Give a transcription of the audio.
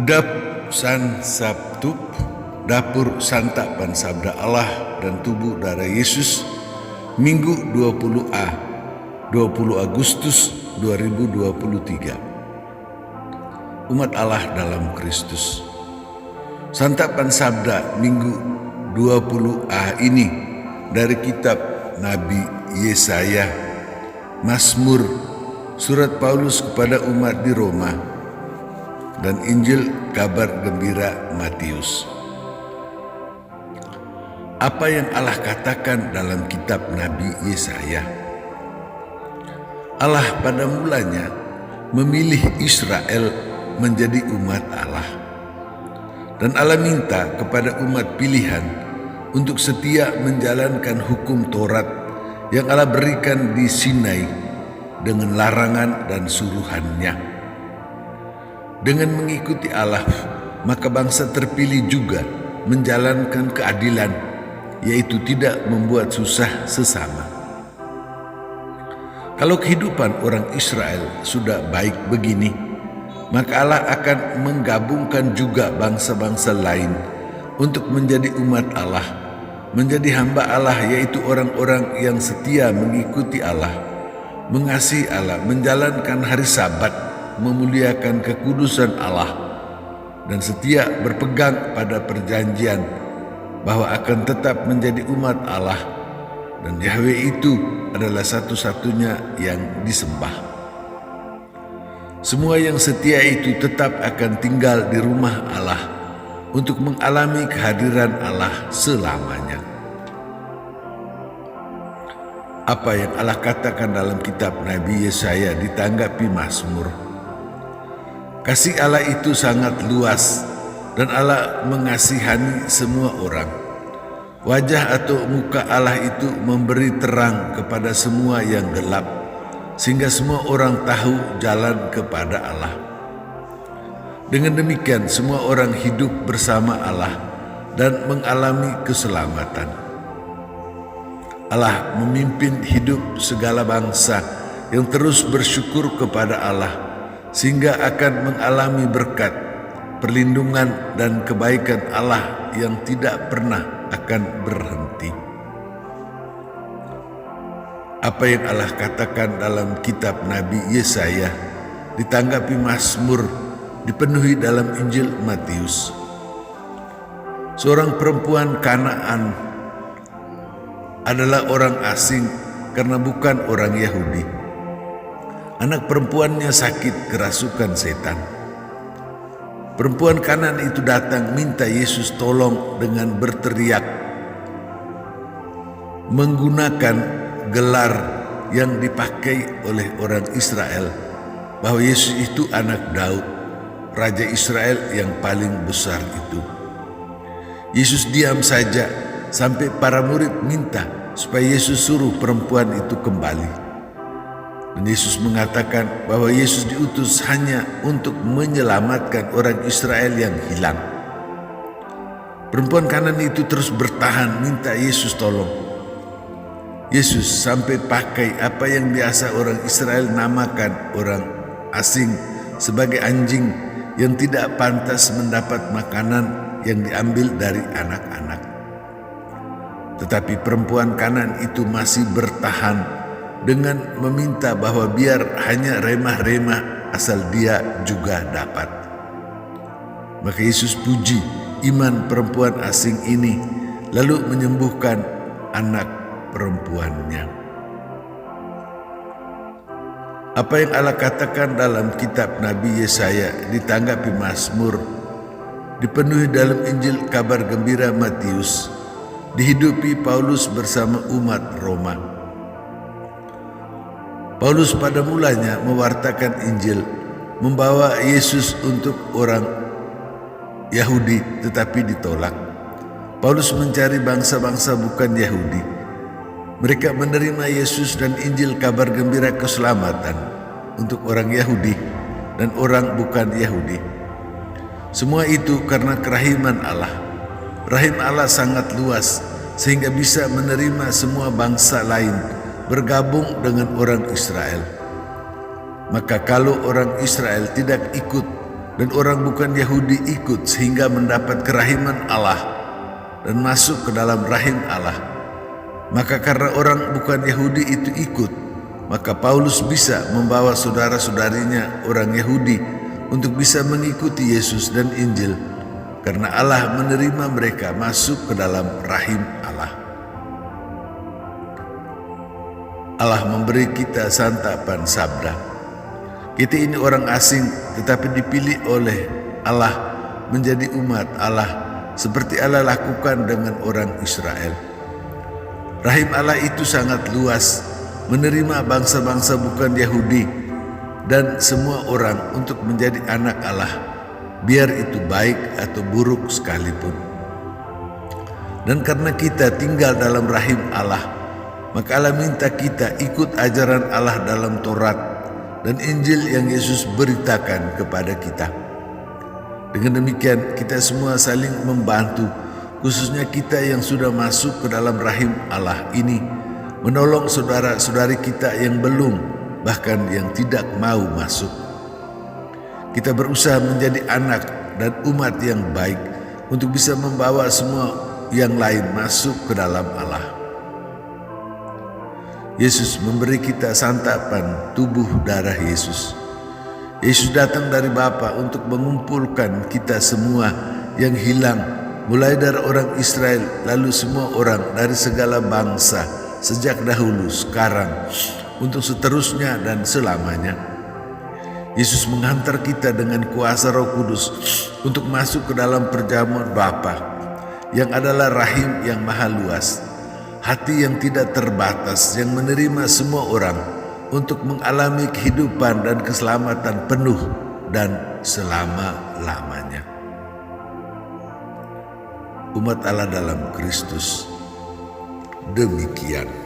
Dap San Sabtup, Dapur Santapan Sabda Allah dan Tubuh Darah Yesus, Minggu 20 Agustus 2023. Umat Allah dalam Kristus. Santapan Sabda Minggu 20 ini dari kitab Nabi Yesaya, Mazmur, surat Paulus kepada umat di Roma, dan Injil kabar gembira Matius. Apa yang Allah katakan dalam kitab Nabi Yesaya? Allah pada mulanya memilih Israel menjadi umat Allah. Dan Allah minta kepada umat pilihan untuk setia menjalankan hukum Taurat yang Allah berikan di Sinai dengan larangan dan suruhannya. Dengan mengikuti Allah, maka bangsa terpilih juga menjalankan keadilan, yaitu tidak membuat susah sesama. Kalau kehidupan orang Israel sudah baik begini, maka Allah akan menggabungkan juga bangsa-bangsa lain untuk menjadi umat Allah, menjadi hamba Allah, yaitu orang-orang yang setia mengikuti Allah, mengasihi Allah, menjalankan hari Sabat, memuliakan kekudusan Allah, dan setia berpegang pada perjanjian bahwa akan tetap menjadi umat Allah, dan Yahweh itu adalah satu-satunya yang disembah. Semua yang setia itu tetap akan tinggal di rumah Allah untuk mengalami kehadiran Allah selamanya. Apa yang Allah katakan dalam kitab Nabi Yesaya ditanggapi Mazmur. Kasih Allah itu sangat luas dan Allah mengasihani semua orang. Wajah atau muka Allah itu memberi terang kepada semua yang gelap, sehingga semua orang tahu jalan kepada Allah. Dengan demikian semua orang hidup bersama Allah dan mengalami keselamatan. Allah memimpin hidup segala bangsa yang terus bersyukur kepada Allah, sehingga akan mengalami berkat, perlindungan, dan kebaikan Allah yang tidak pernah akan berhenti. Apa yang Allah katakan dalam kitab Nabi Yesaya ditanggapi Mazmur dipenuhi dalam Injil Matius. Seorang perempuan Kanaan adalah orang asing karena bukan orang Yahudi. Anak perempuannya sakit kerasukan setan. Perempuan Kanaan itu datang minta Yesus tolong dengan berteriak, menggunakan gelar yang dipakai oleh orang Israel, bahwa Yesus itu anak Daud, Raja Israel yang paling besar itu. Yesus diam saja sampai para murid minta supaya Yesus suruh perempuan itu kembali. Dan Yesus mengatakan bahwa Yesus diutus hanya untuk menyelamatkan orang Israel yang hilang. Perempuan Kanaan itu terus bertahan minta Yesus tolong. Yesus sampai pakai apa yang biasa orang Israel namakan orang asing sebagai anjing yang tidak pantas mendapat makanan yang diambil dari anak-anak. Tetapi perempuan Kanaan itu masih bertahan dengan meminta bahwa biar hanya remah-remah asal dia juga dapat. Maka Yesus puji iman perempuan asing ini, lalu menyembuhkan anak perempuannya. Apa yang Allah katakan dalam kitab Nabi Yesaya ditanggapi Mazmur dipenuhi dalam Injil kabar gembira Matius, dihidupi Paulus bersama umat Roma. Paulus pada mulanya mewartakan Injil, membawa Yesus untuk orang Yahudi, tetapi ditolak. Paulus mencari bangsa-bangsa bukan Yahudi. Mereka menerima Yesus dan Injil kabar gembira keselamatan untuk orang Yahudi dan orang bukan Yahudi. Semua itu karena kerahiman Allah. Rahim Allah sangat luas sehingga bisa menerima semua bangsa lain bergabung dengan orang Israel. Maka kalau orang Israel tidak ikut dan orang bukan Yahudi ikut sehingga mendapat kerahiman Allah dan masuk ke dalam rahim Allah. Maka karena orang bukan Yahudi itu ikut, maka Paulus bisa membawa saudara-saudarinya orang Yahudi untuk bisa mengikuti Yesus dan Injil, karena Allah menerima mereka masuk ke dalam rahim Allah. Allah memberi kita santapan sabda. Kita ini orang asing tetapi dipilih oleh Allah menjadi umat Allah seperti Allah lakukan dengan orang Israel. Rahim Allah itu sangat luas, menerima bangsa-bangsa bukan Yahudi dan semua orang untuk menjadi anak Allah, biar itu baik atau buruk sekalipun. Dan karena kita tinggal dalam rahim Allah, maka Allah minta kita ikut ajaran Allah dalam Taurat dan Injil yang Yesus beritakan kepada kita. Dengan demikian kita semua saling membantu, khususnya kita yang sudah masuk ke dalam rahim Allah ini, menolong saudara-saudari kita yang belum, bahkan yang tidak mau masuk. Kita berusaha menjadi anak dan umat yang baik untuk bisa membawa semua yang lain masuk ke dalam Allah. Yesus memberi kita santapan tubuh darah Yesus. Yesus datang dari Bapa untuk mengumpulkan kita semua yang hilang, mulai dari orang Israel, lalu semua orang dari segala bangsa, sejak dahulu, sekarang, untuk seterusnya dan selamanya. Yesus menghantar kita dengan kuasa Roh Kudus untuk masuk ke dalam perjamuan Bapa, yang adalah rahim yang maha luas, hati yang tidak terbatas, yang menerima semua orang untuk mengalami kehidupan dan keselamatan penuh dan selama-lamanya. Umat Allah dalam Kristus, demikian.